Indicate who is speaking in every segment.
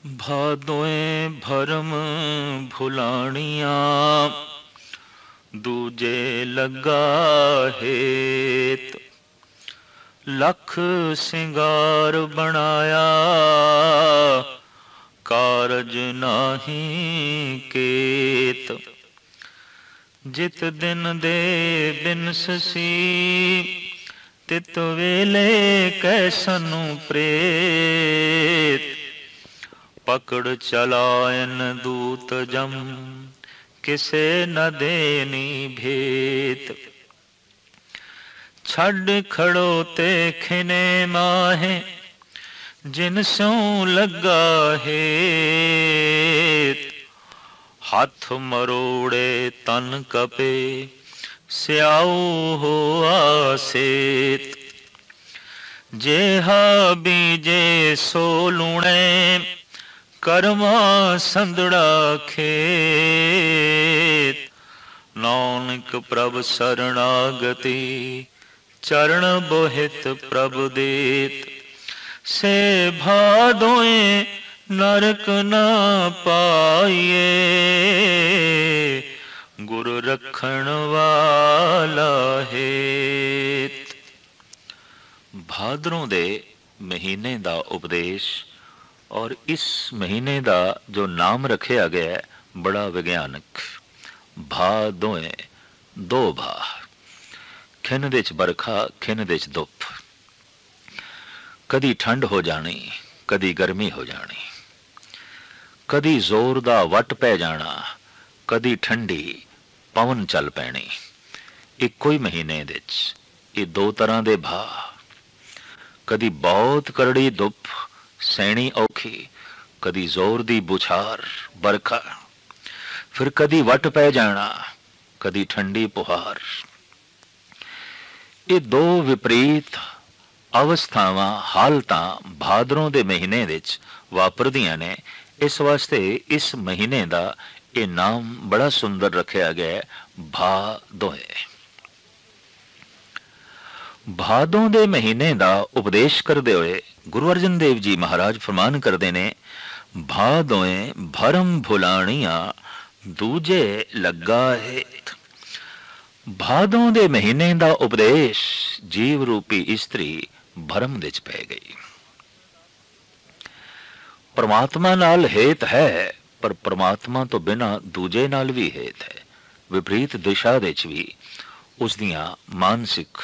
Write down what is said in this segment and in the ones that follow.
Speaker 1: भादों भरम भुलाणिया दूजे लगा हेत। लख सिंगार बनाया कारज नाही केत। जित दिन दे बिनससी तित वेले कैसनु प्रेत। पकड़ चलायन दूत जम किसे न देनी भेत। छड़ खड़ोते खिने माहे जिन सो लगा हेत। हाथ मरोड़े तन कपे स्याऊ हो आसेत। जेहा बीजे सो लूणे कर्मा संदड़ा खेत। नानक प्रभ शरणागति चरण बोहित प्रभु देत। से भादों नरक न पाइए गुरु रखण वाला हेत। भादरों दे महीने दा उपदेश और इस महीने का जो नाम रखा गया है बड़ा विज्ञानक। भादों दो भा, खिन दे च बरखा खिन दे च धुप। कदी ठंड हो जानी कदी गर्मी हो जानी, कदी जोर दा वट पै जाना कदी ठंडी पवन चल पैनी। इको ही महीने दे च ये दो तरह दे भा। कदी बहुत करड़ी धुप सैनी औखी, कदी जोर दी बुछार बरखा, फिर कदी वट पै जाना कदी ठंडी पुहार। ये दो विपरीत अवस्थावां हालतां भादरों दे महीने विच वापरदियां ने। इस वास्ते इस महीने दा ये नाम बड़ा सुंदर रखा गया है, भादों। भादों दे महीने दा उपदेश करदे हुए गुरु अर्जन देव जी महाराज फरमान करते ने, भादों भरम भुलाणिया दूजे लगा हेत। भादों दे महीने दा उपदेश जीव रूपी इस्त्री भरम दे च पै गई। परमात्मा नाल हेत है पर परमात्मा तो बिना दूजे नाल भी हेत है। विपरीत दिशा दे च भी उस दियां मानसिक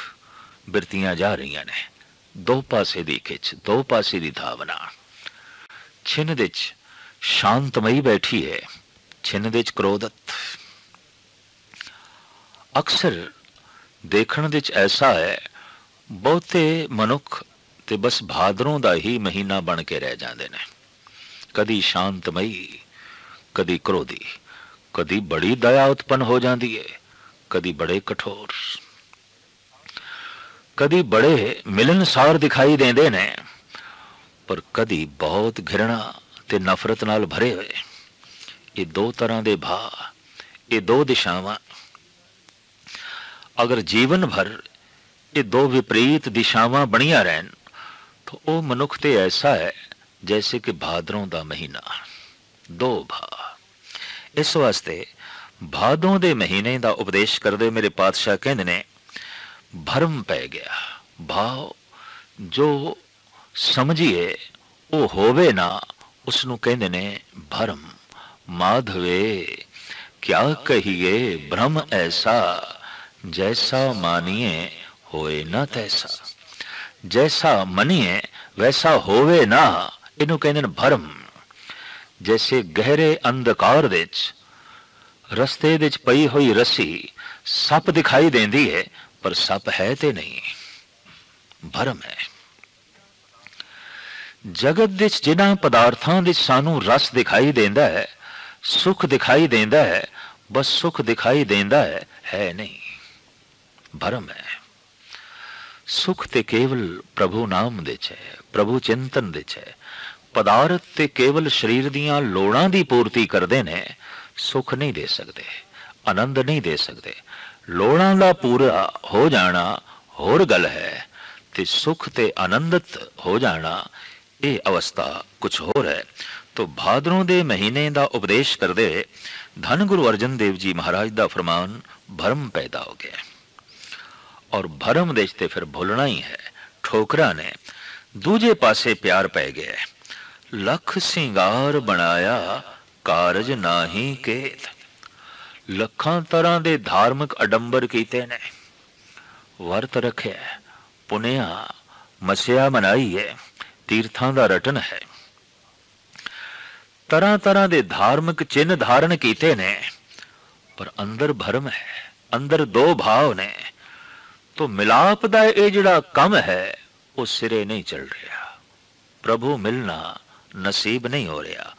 Speaker 1: बिरतियां जा रही ने। दो पासे दी खिच, दो पासे दी धावना। छिन दे च शांतमई बैठी है, छिन दे च क्रोधत। अक्सर देखण दे च ऐसा है, बहुते मनुख ते बस भादरों दा ही महीना बन के रह जाते हैं। कदी शांतमई कदी क्रोधी, कदी बड़ी दया उत्पन्न हो जाती है, कदी बड़े कठोर, कदी बड़े मिलनसार दिखाई देंदे ने, पर कदी बहुत घृणा ते नफरत नाल भरे हुए। ये दो तरह दे भा, ये दो दिशावां। अगर जीवन भर ये दो विपरीत दिशावां बनिया रहन तो वह मनुख ते ऐसा है जैसे कि भादरों दा महीना, दो भा। इस वास्ते भादों दे महीने दा उपदेश करदे मेरे पातशाह कहंदे ने, भरम पै गया। भाव जो समझिए वो होवे ना, उसनू कहंदे ने भरम। माधवे क्या कहिए भ्रम ऐसा, जैसा मानिए होए ना तैसा। जैसा मनिए वैसा होवे ना, इनू कहंदे ने भरम। जैसे गहरे अंधकार दे च रस्ते दे च पई हुई रस्सी सप दिखाई देंदी है पर सप है ते नहीं, भरम है। जगत दे च जिन्हां पदार्थां दे सानू रस दिखाई देंदा है, सुख दिखाई देंदा है, बस सुख दिखाई देंदा है नहीं, भरम है। सुख ते केवल प्रभु नाम दे च है, प्रभु चिंतन दे च है। पदार्थ ते केवल शरीर दियां लोड़ां दी पूर्ति करदे ने, सुख नहीं दे सकते, आनंद नहीं दे सकते। लोड़ां दा पूरा हो जाना होर गल है, ते सुख ते आनंदित हो जाना ये अवस्था कुछ होर है। तो भादरों दे महीने का उपदेश करते धन गुरु अर्जन देव जी महाराज का फरमान भरम पैदा हो गया। और भरम देश ते फिर भुलना ही है। ठोकरा ने दूजे पासे प्यार पै गया। लख सिंगार बनाया कारज नाही केत। लखां तरह दे धार्मिक अडंबर कीते ने, वर्त रखे, पुनिया मसिया मनाई है, तीर्थां दा रटन है, तरह तरह दे धार्मिक चिन्ह धारण कीते ने, पर अंदर भरम है, अंदर दो भाव ने। तो मिलाप दा ये जिहड़ा कम है वो सिरे नहीं चल रहा। प्रभु मिलना नसीब नहीं हो रहा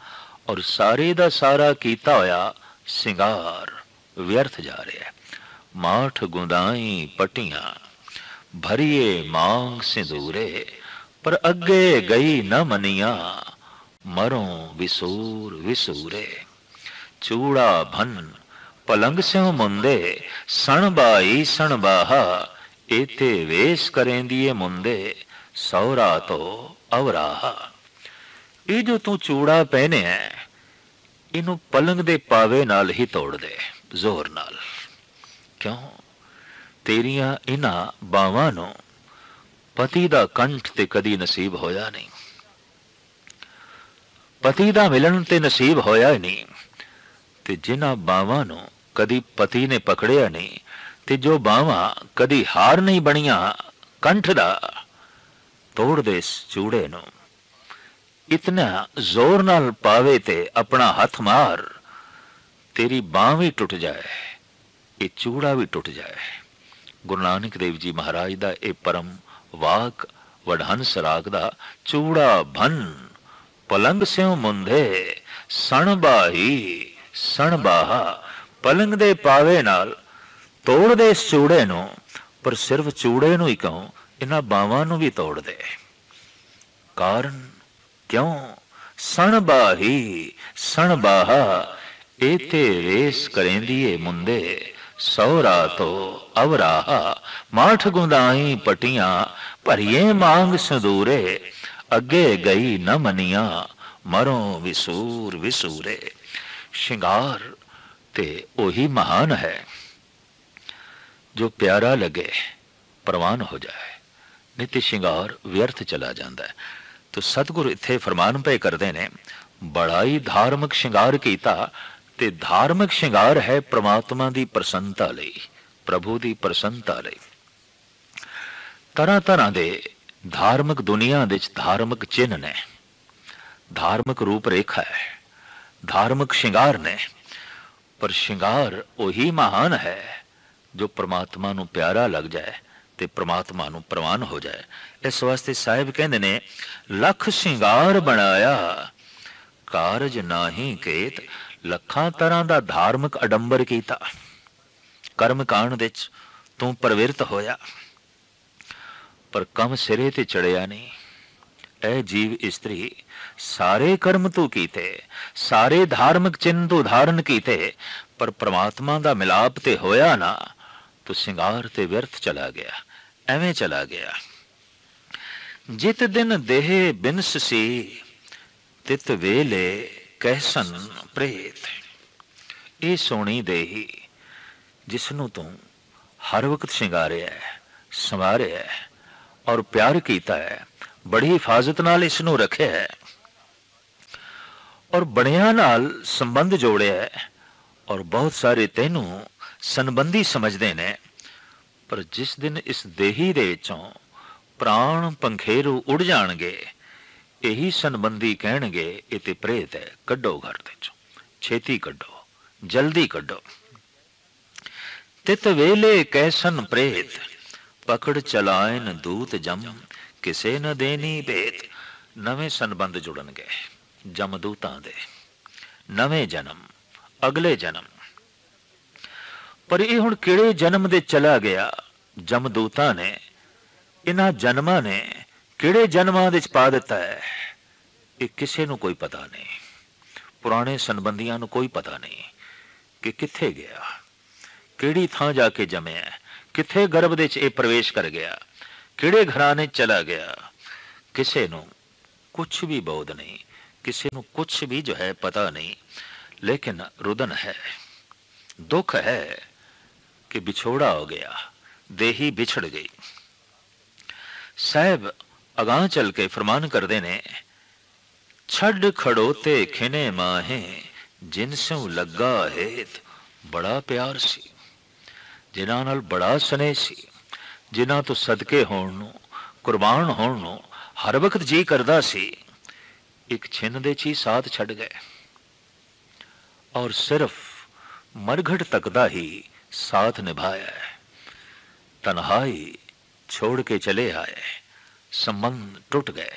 Speaker 1: और सारे दा सारा कीता होया सिंगार व्यर्थ जा रहा है। माठ गुंदाई पटियां भरिए मांग सिंदूरे, पर अगे गई न मनिया, मरों विसूर विसूरे। चूड़ा भन पलंग स्यों मुंदे, सण बाई सण बाहा, एते वेश करेंदिए मुंदे, सौरा तो अवराहा। ये जो तू चूड़ा पहने है इनू पलंग दे पावे नाल ही तोड़ दे, जोर नाल। क्यों? तेरिया इन्हां बावां नूं पति दा कंठ ते कदी नसीब होया नहीं, पति दा मिलन ते नसीब होया ही नहीं। ते जिन्हां बावां नूं कदी पति ने पकड़िया नहीं, ते जो बावां कदी हार नहीं बनिया कंठ दा, तोड़ दे इस चूड़े नूं। इतना जोर नाल पावे ते अपना हथ मार, तेरी बांह भी टुट जाए, ये चूड़ा भी टुट जाए। गुरु नानक देव जी महाराज दा ये परम वाक वडहंस राग दा, चूड़ा भन पलंग स्यों मुंधे, सण बाही सण बाहा। पलंग दे पावे नाल तोड़ दे इस चूड़े नूं, पर सिर्फ चूड़े नूं ही कहूं, इन्हां बावां नूं भी तोड़ दे। कारण क्यों? सण बाही सण बाहा, एते रेस करेंदिए मुंदे, सौरा तो अवराहा। माठ गुंदाई पटियां भरिए मांग संदूरे, अगे गई न मनिया, मरों विसूर विसूरे। श्रृंगार ते ओही महान है जो प्यारा लगे प्रवान हो जाए, नित्य श्रृंगार व्यर्थ चला जाता है। तो सतगुरु इत्थे फरमान पे करते ने, बड़ा ही धार्मिक श्रृंगार कीता, ते धार्मिक श्रृंगार है परमात्मा दी प्रसन्नता लई, प्रभु दी प्रसन्नता लई। तरह तरह दे धार्मिक दुनिया दे धार्मिक चिन्ह ने, धार्मिक रूप रेखा है, धार्मिक श्रृंगार ने, पर श्रृंगार वही महान है जो परमात्मा नूं प्यारा लग जाए ते परमात्मा नूं प्रवान हो जाए। इस वास्ते साहिब कहंदे ने, लख श्रृंगार बनाया कारज नाही केत। लखां तरह दा धार्मिक अडंबर कीता, कर्म कांड दे तू प्रवृत्त होया, पर कम सिरे ते चढ़िया नहीं। ऐ जीव इस्त्री, सारे कर्म तू कीते, सारे धार्मिक चिन्ह तू धारण कीते, पर परमात्मा दा मिलाप ते होया ना, तो सिंगार ते व्यर्थ चला गया, एवें चला गया। जित दिन देह बिनस सी, तित वेले कैसन प्रेत। ये सोनी देही जिसनों तू हर वक्त श्रृंगारिया है, संवारिया है और प्यार कीता है, बड़ी हिफाजत नाल इसनों रखे है और बड़िया नाल संबंध जोड़े है, और बहुत सारे तेनू संबंधी समझते ने। पर जिस दिन इस देही दे विचों प्राण पंखेरू उड़ जाणगे, यही संबंधी कहणगे ये ते प्रेत है, कड्डो घर दे चों, छेती कड्डो, जल्दी कड्डो। तित वेले कैसन प्रेत, पकड़ चलायन दूत जम, किसे न देनी बेत। नवे संबंध जुड़नगे जमदूतां दे, नवे जन्म, अगले जन्म। पर ये हुण किहड़े जन्म दे चला गया, जमदूतां ने इन्हां जन्मां ने किहड़े जन्मां दे पा दिता है, ये किसे नूं कोई पता नहीं। पुराने संबंधियां नूं कोई पता नहीं कि कित्थे गया, किहड़ी थां जाके जमिया, कित्थे गर्भ दे च प्रवेश कर गया, किहड़े घराने चला गया, किसे नूं कुछ भी बोध नहीं। किसी को कुछ भी जो है पता नहीं, लेकिन रुदन है, दुख है कि बिछोड़ा हो गया, देही बिछड़ गई। साहब अगां चल के फरमान करते ने, छड़ खड़ोते खिने माहे जिन से लगा हेत बड़ा प्यार सी, जिन्हां नाल बड़ा स्नेह सी, जिन्हां तो सदके होण नूं, कुर्बान होण नूं हर वक्त जी करदा सी, एक छिन दे ची साथ छड़ गए और सिर्फ मरघट तक दा ही साथ निभाया है। तन्हाई छोड़ के चले आए, संबंध टूट गए।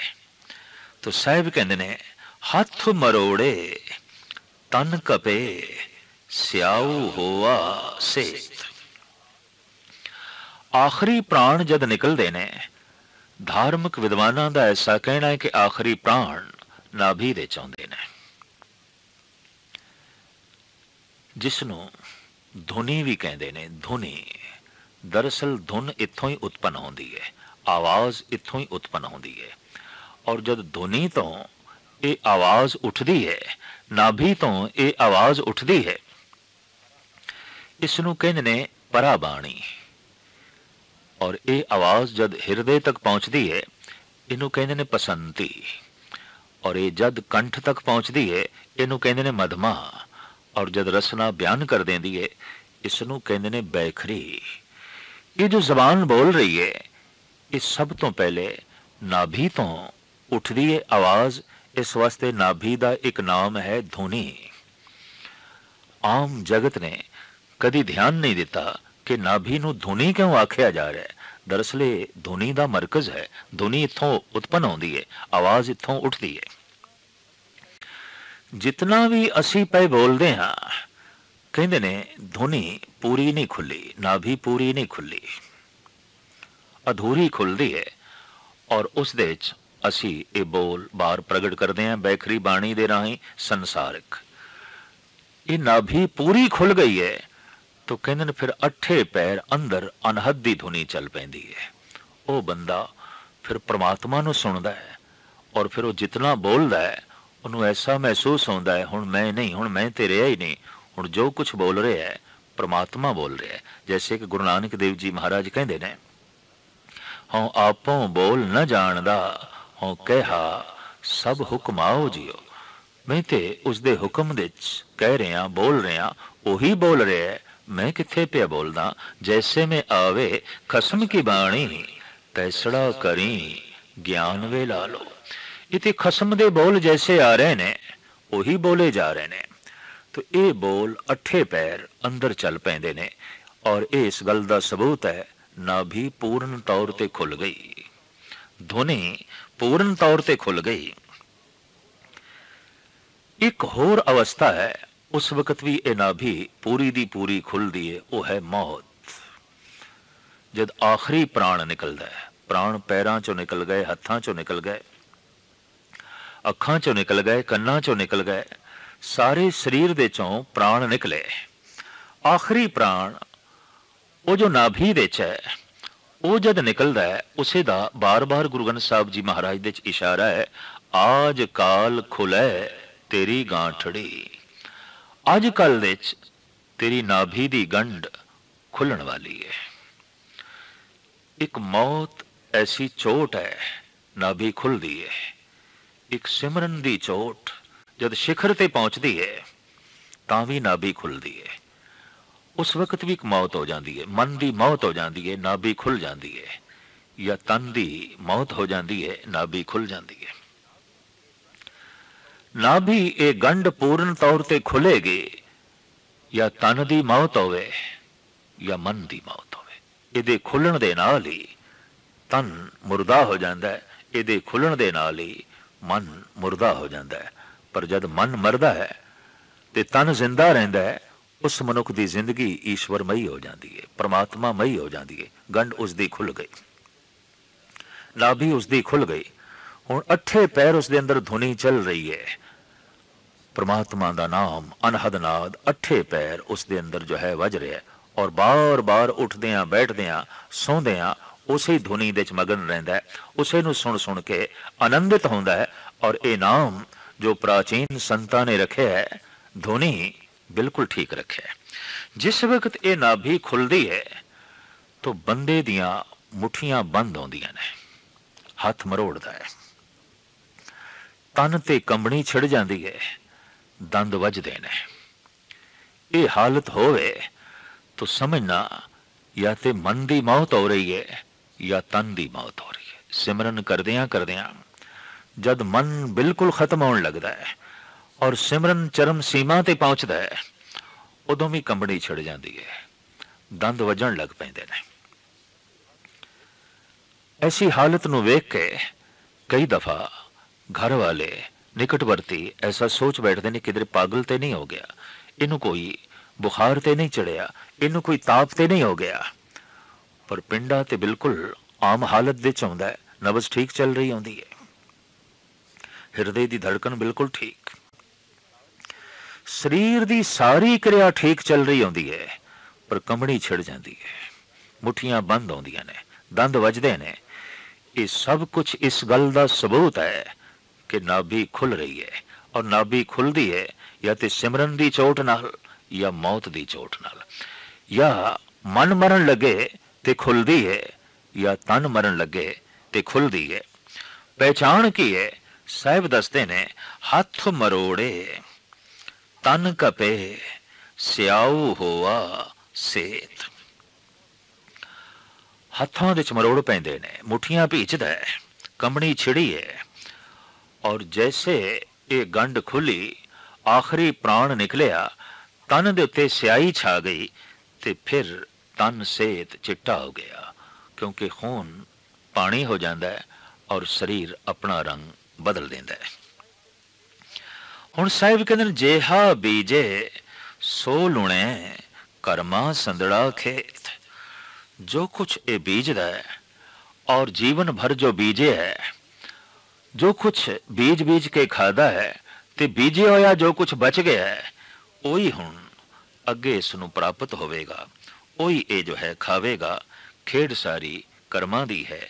Speaker 1: तो साहिब कहते ने, हथ मरोड़े तन कपे स्याऊ होआ सेत। आखिरी प्राण जद निकलते ने, धार्मिक विद्वानां दा ऐसा कहना है कि आखिरी प्राण नाभि दे चाहुंदे ने, जिसनों धुनी भी कहते ने। धुनी दरअसल धुन इत्थों ही उत्पन्न होती है, आवाज इत्थों ही उत्पन्न होती है। और जब धुनी तो ये आवाज उठती है, नाभि तो ये आवाज उठती है, इसनों कहते ने पराबाणी। और ये आवाज जद हिरदे तक पहुंचती है, इनू कहते ने पसंती। और ये जद कंठ तक पहुंचती है, इनू कहते ने मधमा। और जद रसना बयान कर देंदी है, इसनू कहते ने बैखरी। ये जो जबान बोल रही है, ये सब तो पहले नाभि तो उठदी है आवाज, इस वास्ते नाभि दा एक नाम है धुनी। आम जगत ने कदी ध्यान नहीं दिता कि नाभि नूं धुनी क्यों आख्या जा रहा है। दरअसल धुनी दा मरकज है, धुनी इत्थों उत्पन्न होती है, आवाज इत्थों उठती है। जितना भी असी पे बोलते हाँ, कहते ने धुनी पूरी नहीं खुली, नाभि पूरी नहीं खुली, अधूरी खुलती है। और उस दे च असी ये बोल बार प्रगट करते हैं बैखरी बाणी दे राही संसारिक। ये नाभि पूरी खुल गई है तो कहते ने फिर अठे पैर अंदर अनहद दी धुनी चल पैंदी है। वो बंदा फिर परमात्मा नूं सुनदा है, और फिर वो जितना बोलदा है उन्होंने ऐसा महसूस होता है, हुण मैं नहीं, हुण मैं ते रहा ही नहीं, हुण जो कुछ बोल रहे है परमात्मा बोल रहा है। जैसे कि गुरु नानक देव जी महाराज कहते ने, हों आपों बोल न जानदा, हों कहा सब हुक्म आओ जियो। मैं ते उसदे हुक्म दे कह रहा, बोल रहा, वही बोल रहा है, मैं किथे पे बोलदा। जैसे में आवे खसम की बाणी, तैसड़ा करी ज्ञान वे ला लो। इतने खसम दे बोल जैसे आ रहे ने, वही बोले जा रहे ने। तो ये बोल अठे पैर अंदर चल पैंदे ने। और ये इस गल का सबूत है, नाभि पूर्ण तौर ते खुल गई, धुनी पूर्ण तौर ते खुल गई। एक होर अवस्था है, उस वक्त भी ये नाभि पूरी दी पूरी खुलदी है, वो है मौत। जद आखिरी प्राण निकलता है, प्राण पैरां चों निकल गए, हत्थां चों निकल गए, अखां चों निकल गए, कन्नां चों निकल गए, सारे शरीर दे चों प्राण निकले। आखिरी प्राण वो जो नाभि दे च है, वो जद निकलता है, उसे दा बार बार गुरु ग्रंथ साहब जी महाराज दे च इशारा है, आज काल खुले तेरी गांठड़ी। आज कल दे च तेरी नाभि दी गंढ खुलण वाली है। एक मौत ऐसी चोट है, नाभि खुलदी है। एक सिमरन दी चोट जद शिखर ते पहुंचती है, तां भी नाभि खुलदी है। उस वक्त भी एक मौत हो जाती है, मन की मौत हो जाती है, नाभि खुल जाती है, या तन की मौत हो जाती है, नाभि खुल जाती है। नाभि ये गंढ पूर्ण तौर ते खुलेगी, या तन की मौत होवे या मन की मौत होवे। इहदे खुलण दे नाल ही तन मुर्दा हो जाता है, इहदे खुलण दे नाल ही मन मुर्दा हो जाता है। पर जब मन मरदा है ते तन जिंदा रहिंदा है, उस मनुख की जिंदगी ईश्वरमई हो जाती है, परमात्मामई हो जाती है। गंढ उसकी खुल गई, नाभि उसकी खुल गई। हुण अठे पैर उसके अंदर धुनी चल रही है, परमात्मा का नाम अनहद नाद अठे पैर उसके अंदर जो है वज रहा है। और बार बार उठदियां बैठदियां सौंदियां उसे धुनी दे च मगन रहिंदा है, उसे नूं सुन सुन के आनंदित होंदा है। और ये नाम जो प्राचीन संतां ने रखे है धुनी बिल्कुल ठीक रखे। जिस वक्त ये नाभि खुलती है तो बंदे दियां मुठियां बंद आउंदियां ने, हथ मरोड़दा है, तन ते कंबनी छिड़ जाती है, दंद वजदे ने। ये हालत होवे तो समझना या ते मन की मौत हो रही है या तन की मौत हो रही है। सिमरन करदियां करदियां जद मन बिल्कुल खत्म होने लगता है और सिमरन चरम सीमा ते पहुंचता है, उदों भी कंबनी छिड़ जाती है, दंद वजन लग पैंदे ने। ऐसी हालत नूं वेख के कई दफा घर वाले निकटवर्ती ऐसा सोच बैठते हैं किधर पागल ते नहीं हो गया, इनू कोई बुखार ते नहीं चढ़िया, इनू कोई ताप ते नहीं हो गया। पर पिंडा ते बिल्कुल आम हालत दे चाहुंदा है, नबज ठीक चल रही होंदी है, हिरदे दी धड़कन बिल्कुल ठीक, शरीर दी सारी क्रिया ठीक चल रही होंदी है, पर कंबनी छिड़ जाती है, मुठियां बंद होंदियां ने, दंद वजदे ने। ये सब कुछ इस गल का सबूत है कि नाभि खुल रही है, और नाभि खुलती है या तो सिमरन की चोट नाल या मौत की चोट नाल, या मन मरण लगे तो खुलती है या तन मरण लगे तो खुलती है। पहचान की है? साहिब दसते ने, हथ मरोड़े तन कपे स्याऊ होआ सेत। हथों दे मरोड़ पैंदे ने, मुठियां भीचदा है, कंबनी छिड़ी है, और जैसे ये गंढ खुली आखिरी प्राण निकलिया, तन दे उत्ते स्याही छा गई ते फिर तन सेत चिट्टा हो गया, क्योंकि खून पानी हो जाता है और शरीर अपना रंग बदल देता है। हुण साहिब कहते जेहा बीजे सो लुणे कर्मा संदड़ा खेत। जो कुछ ये बीजदा है और जीवन भर जो बीजे है, जो कुछ बीज बीज के खादा है ते बीजे होया जो कुछ बच गया है, वही हुण अगे इसनूं प्राप्त होवेगा, वही ये जो है खावेगा। खेड सारी कर्मां दी है,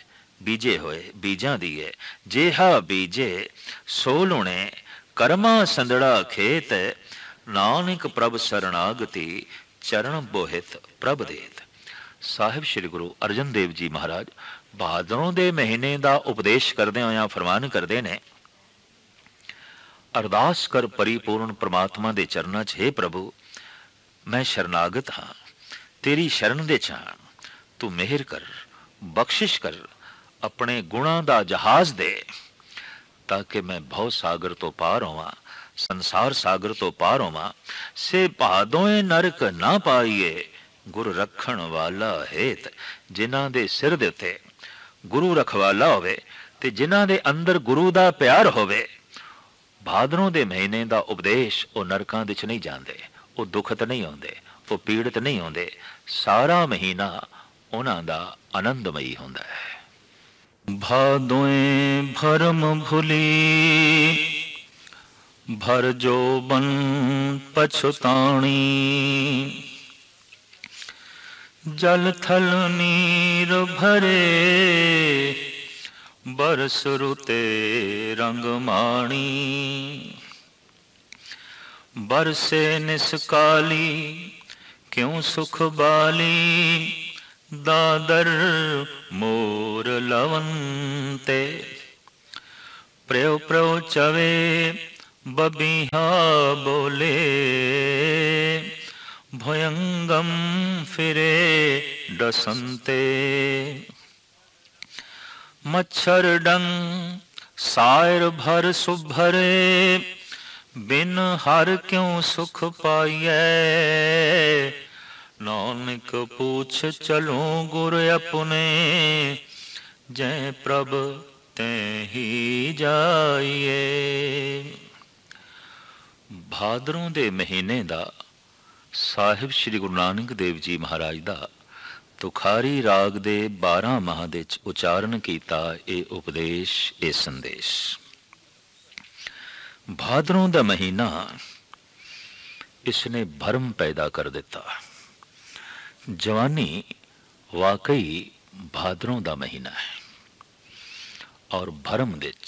Speaker 1: बीजे होए बीजां दी है। जेहा बीजे सो लुणे कर्मा संदड़ा खेत, नानक प्रभ शरणागति चरण बोहित प्रभ देत। साहिब श्री गुरु अर्जन देव जी महाराज भादरों के महीने का उपदेश करदे होया फरमान करते ने, अरदास कर परिपूर्ण परमात्मा के चरणों च, हे प्रभु मैं शरणागत हाँ, तेरी शरण दे चा, तू मेहर कर, बख्शिश कर, अपने गुणों का जहाज दे, ताकि मैं भव सागर तो पार होवां, संसार सागर तो पार होवां। से भादोए नरक ना पाइए, गुरु रखण वाला हेत। जिन्हां दे सिर दे उत्ते गुरु रखवाला होवे ते जिन्हां दे अंदर गुरु दा प्यार होवे, भादरों दे महीने दा उपदेश वो नरकां दे च नहीं जांदे, वो दुखत नहीं होंदे, वो पीड़ित नहीं होंदे। सारा महीना उन्हां दा आनंदमयी होंदा है। भादोए भरम भुली भर जो बन पछताणी, जल थल नीर भरे बरस रुते रंग माणी। बरसे निसकाली क्यों सुख बाली, दादर मोर लवंते। प्रेव प्रेव चवे बबीहा बोले, भयंगम फिरे डसंते। मच्छर डंग सायर भर सुभरे, बिन हर क्यों सुख पाइए। नानक पूछ चलो गुर अपने, जय प्रभ तैं ही जाइए। भादरों दे महीने दा साहिब श्री गुरु नानक देव जी महाराज दा तुखारी राग दे 12 माह दे उचारण कीता ये उपदेश, ये संदेश। भादरों दा महीना इसने भरम पैदा कर दिता। जवानी वाकई भादरों दा महीना है, और भरम विच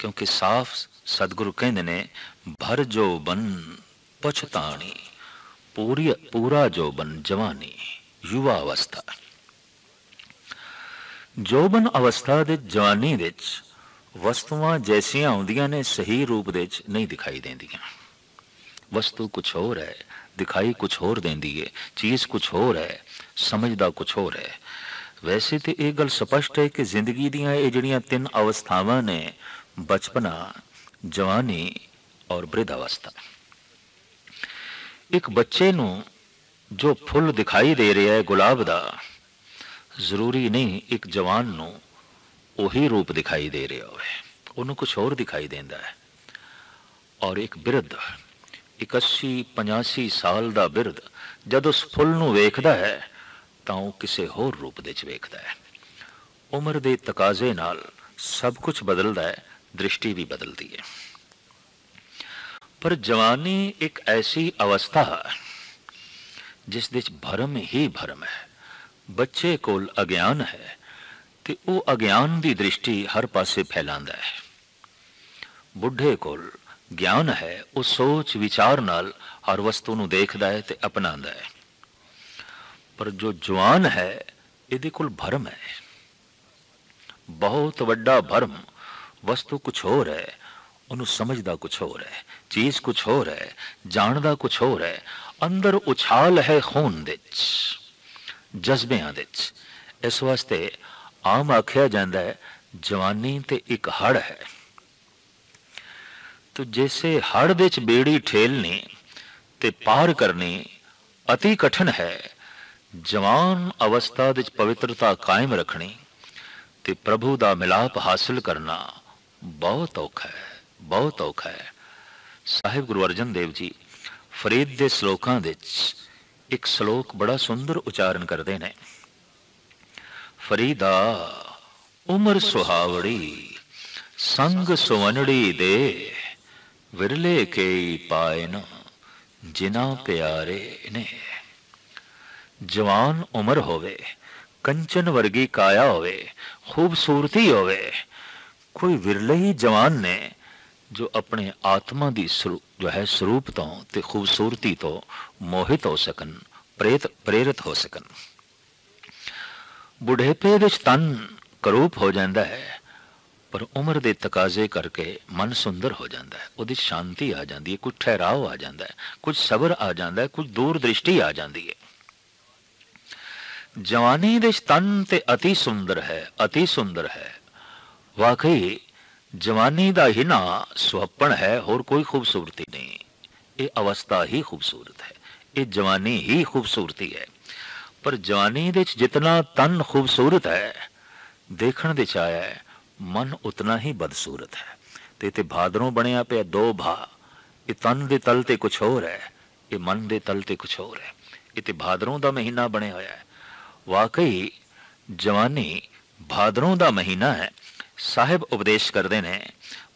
Speaker 1: क्योंकि साफ सतगुरु कहते ने भर जोबन पछताणी पूरा जोबन जवानी युवा अवस्था। जोबन अवस्था दे जवानी दे वस्तुआं जैसियां आउंदियां ने सही रूप दे नहीं दिखाई देंदियां। वस्तु कुछ होर है, दिखाई कुछ होर देंदी है, चीज़ कुछ होर है, समझदा कुछ होर है। वैसे तो यह गल स्पष्ट है कि जिंदगी दियां ये जिहड़ियां तीन अवस्थावां ने, बचपना, जवानी और वृद्धावस्था। एक बच्चे नूं जो फुल दिखाई दे रहा है गुलाब दा, जरूरी नहीं एक जवान नूं उही रूप दिखाई दे रहा होवे, उन्होंने कुछ होर दिखाई देंदा है। और एक बिरध, एक 80-85 साल दा बिरध जद उस फुल नूं वेखदा है तां वो किसे होर रूप दे च वेखदा है। उम्र दे तकाजे नाल सब कुछ बदलदा है, दृष्टि भी बदलती है। पर जवानी एक ऐसी अवस्था जिस दे च भरम ही भरम है। बच्चे कोल अज्ञान है ते वो अज्ञान दी दृष्टि हर पासे फैलांदा है। बुढ़े कोल ज्ञान है, वो सोच विचार नाल हर वस्तु नूं देखदा है ते अपनांदा है। पर जो जवान है इहदे कोल भरम है, बहुत वड्डा भरम। वस्तु कुछ होर है, उन्हों समझदा कुछ होर है, चीज कुछ होर है, जानदा कुछ होर है। अंदर उछाल है खून दे जज्बियां दे। इस वास्ते आम आख्या जाता है जवानी ते एक हड़ है। तो जैसे हड़ दे च बेड़ी ठेलनी ते पार करनी अति कठिन है, जवान अवस्था दे च पवित्रता कायम रखनी ते प्रभु दा मिलाप हासिल करना बहुत औखा है, बहुत औखा है। साहिब गुरु अर्जन देव जी फरीद दे श्लोकां दे एक श्लोक बड़ा सुंदर उच्चारण करते हैं। फरीदा उमर सुहावड़ी संग सुवनड़ी दे, विरले के पाए न जिना प्यारे ने। जवान उमर होवे, कंचन वर्गी काया होवे, खूबसूरती होवे, कोई विरले ही जवान ने जो अपने आत्मा दी जो है स्वरूप तो ते खूबसूरती तो मोहित हो सकन, प्रेरित हो सकन। बुढ़ेपे विच तन करूप हो जाता है, पर उम्र दे तकाजे करके मन सुंदर हो जाता है, उहदी शांति आ जाती है, कुछ ठहराव आ जाता है, कुछ सबर आ जाता है, कुछ दूरदृष्टि आ जाती है। जवानी दे तन ते अति सुंदर है, अति सुंदर है। वाकई जवानी दा ही ना सुहप्पण है, और कोई खूबसूरती नहीं। ये अवस्था ही खूबसूरत है, ये जवानी ही खूबसूरती है। पर जवानी दे जितना तन खूबसूरत है, देखण दे आया है मन उतना ही बदसूरत है। ते भादरों बनया पे दो भा, ये तन दे तल ते कुछ होर है, ये मन दे तल ते कुछ होर है। ये भादरों दा महीना बने होया है। वाकई जवानी भादरों दा महीना है। साहिब उपदेश करते ने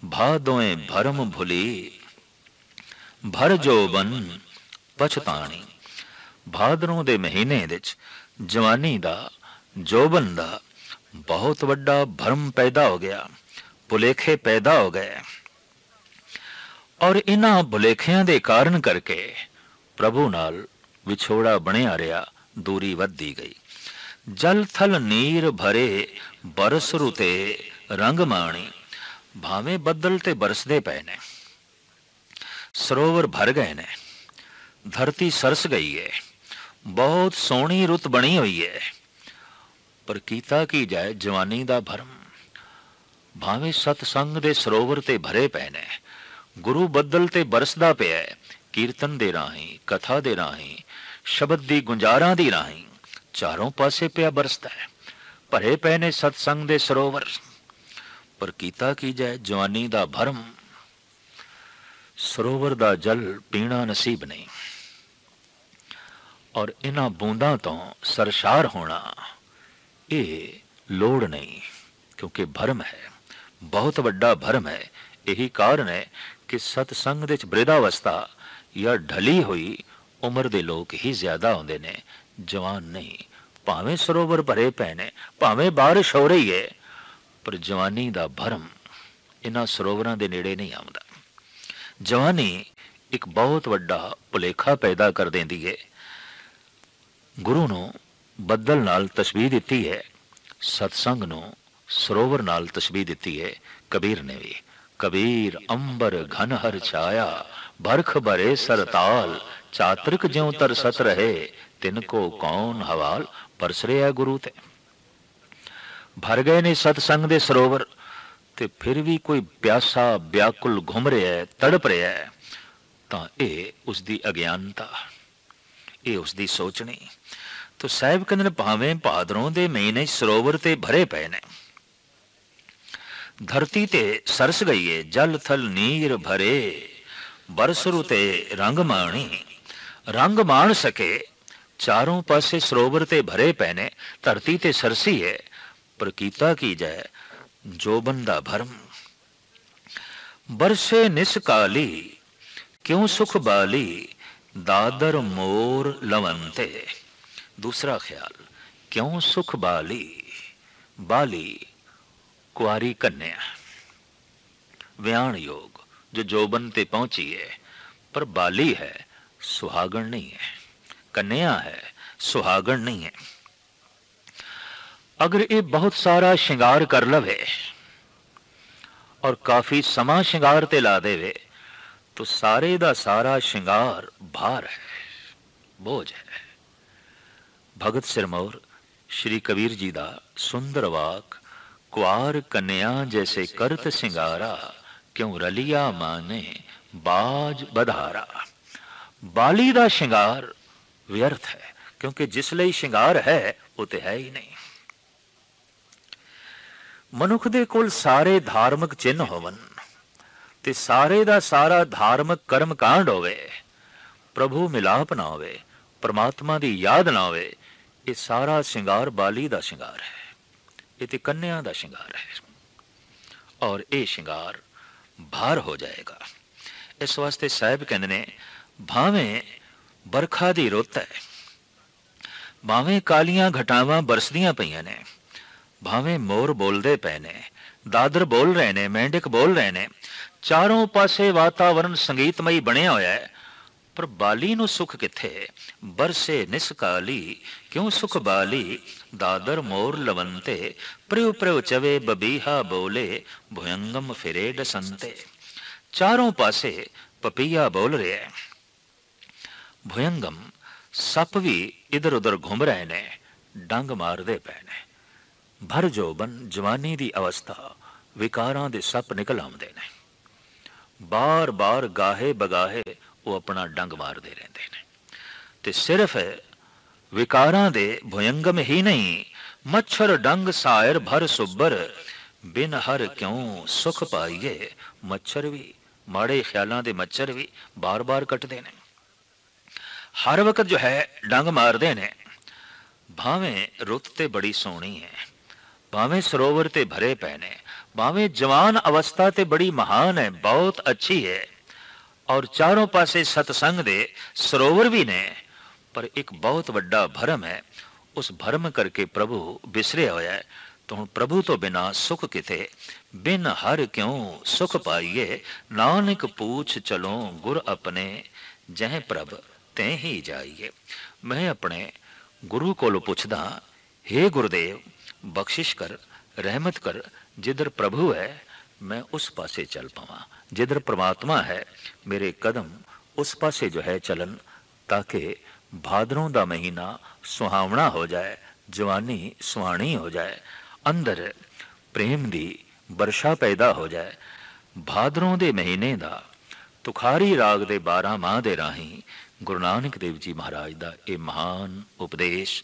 Speaker 1: भादोए भरम भुली भर जोबन पछताणी। भादरों दे महीने विच जवानी दा, जोबन दा बहुत वड्डा भरम पैदा हो गया, भुलेखे पैदा हो गए। और इन्हां भुलेखियां दे कारण करके प्रभु नाल विछोड़ा बनिया रहा, दूरी वधदी गई। जल थल नीर भरे बरस रुते रंग माणी। भावें बदल ते बरसदे पे ने, सरोवर भर गए ने, धरती सरस गई है, बहुत सोहनी रुत बनी हुई है। पर कीता की जाए जवानी दा भरम। भावें सतसंग दे सरोवर ते भरे पे ने, गुरु बदल ते बरसदा पिया है, कीर्तन दे राही, कथा दे राही, शब्द दी गुंजारां दी राही चारों पासे पिया बरसदा है, भरे पे ने सतसंग दे सरोवर। पर कीता की जाए जवानी दा भरम। सरोवर दा जल पीना नसीब नहीं, और इन्हां बूंदां तो सरशार होना ये लोड़ नहीं, क्योंकि भरम है, बहुत वड्डा भरम है। यही कारण है कि सतसंग दे वृद्धावस्था या ढली हुई उम्र दे लोग ही ज्यादा होंदे ने, जवान नहीं। भावें सरोवर भरे पे ने, भावें बारिश हो रही है, पर जवानी दा भरम इन्हां सरोवरां दे नेड़े नहीं आउंदा। जवानी एक बहुत वड्डा भुलेखा पैदा कर देंदी है। गुरु नूं बदल नाल तशबीह दिती है, सतसंग नूं सरोवर नाल तशबीह दिती है कबीर ने भी। कबीर अंबर घन हर छाया, बरख बरे सरताल, चातरिक ज्यों तरसत रहे, तिनको कौन हवाल। परस रहा गुरु ते भर गए ने सतसंग दे सरोवर, ते फिर भी कोई प्यासा व्याकुल घुम रहा है, तड़प रहा है, तो ये उसकी अज्ञानता, ये उसकी सोचनी। तो साहिब कहते भावें भादरों के महीने सरोवर ते भरे पे ने, धरती ते सरस गई है, जल थल नीर भरे, बरसरु ते रंग माणी, रंग मान सके। चारों पासे सरोवर ते भरे पे ने, धरती ते सरसी है, पर कीता की जाए जो बंदा भरम। बरसे निसकाली क्यों सुख बाली, दादर मोर लवंते। दूसरा ख्याल, क्यों सुख बाली, बाली कुआरी कन्या, व्याण योग जो जोबन ते पहुंची है, पर बाली है, सुहागण नहीं है, कन्या है, सुहागण नहीं है। अगर ये बहुत सारा श्रृंगार कर लवे और काफी समा श्रृंगार ते ला देवे, तो सारे दा सारा श्रृंगार भार है, बोझ है। भगत सिरमौर श्री कबीर जी दा सुंदर वाक, कुआर कन्या जैसे करत सिंगारा, क्यों रलिया माने बाज बधारा। बाली दा श्रृंगार व्यर्थ है, क्योंकि जिस लिए श्रृंगार है वो तो है ही नहीं। मनुख दे कोल सारे धार्मिक चिन्ह होवन, ते सारे दा सारा धार्मिक कर्म कांड होवे, प्रभु मिलाप ना होवे, परमात्मा दी याद ना होवे, ये सारा श्रृंगार बाली दा श्रृंगार है, ये ते कन्या दा श्रृंगार है, और ये श्रृंगार भार हो जाएगा। इस वास्ते साहिब कहते ने, भावें बरखा दी रुत है, भावें कालियां घटावां बरसदियां पईयां ने, भावें मोर बोलदे पे ने, दादर बोल रहे ने, मेंढक बोल रहे ने, चारों पासे वातावरण संगीतमई बनिया होया है, पर बाली नूं सुख किथे। बरसे निसकाली क्यों सुख बाली, दादर मोर लवंते, प्रिय प्रिय चवे बबीहा बोले, भुयंगम फिरे डसंते। चारों पासे पपीहा बोल रहे हैं, भुयंगम सप भी इधर उधर घूम रहे ने, डंग मारदे पे ने। भर जोबन जवानी दी अवस्था, विकारां दे सप निकल आउंदे ने, बार बार गाहे बगाहे वो अपना डंग मारते रहते हैं। ते सिर्फ विकारां दे भुयंगम ही नहीं, मच्छर डंग सायर भर सुबर, बिन हर क्यों सुख पाइए। मच्छर भी, माड़े ख्यालों के मच्छर भी बार बार कटते हैं, हर वक्त जो है डंग मारते हैं। भावें रुत ते बड़ी सोहनी है, भावें सरोवर ते भरे पे ने, भावें जवान अवस्था ते बड़ी महान है, बहुत अच्छी है, और चारों पासे सतसंग दे सरोवर भी ने, पर एक बहुत वड्डा भरम है। उस भरम करके प्रभु बिसरे होया है। तो हुण प्रभु तो बिना सुख किथे, बिन हर क्यों सुख पाइए। नानक पूछ चलो गुर अपने, जह प्रभ ते ही जाइए। मैं अपने गुरु कोलों पुछदा, हे गुरुदेव बख्शिश कर, रहमत कर, जिधर प्रभु है मैं उस पासे चल पावां, जिधर परमात्मा है मेरे कदम उस पासे जो है चलन, ताकि भादरों दा महीना सुहावना हो जाए, जवानी सुहानी हो जाए, अंदर प्रेम दी वर्षा पैदा हो जाए। भादरों दे महीने दा तुखारी राग दे 12 माह दे राही गुरु नानक देव जी महाराज दा ये महान उपदेश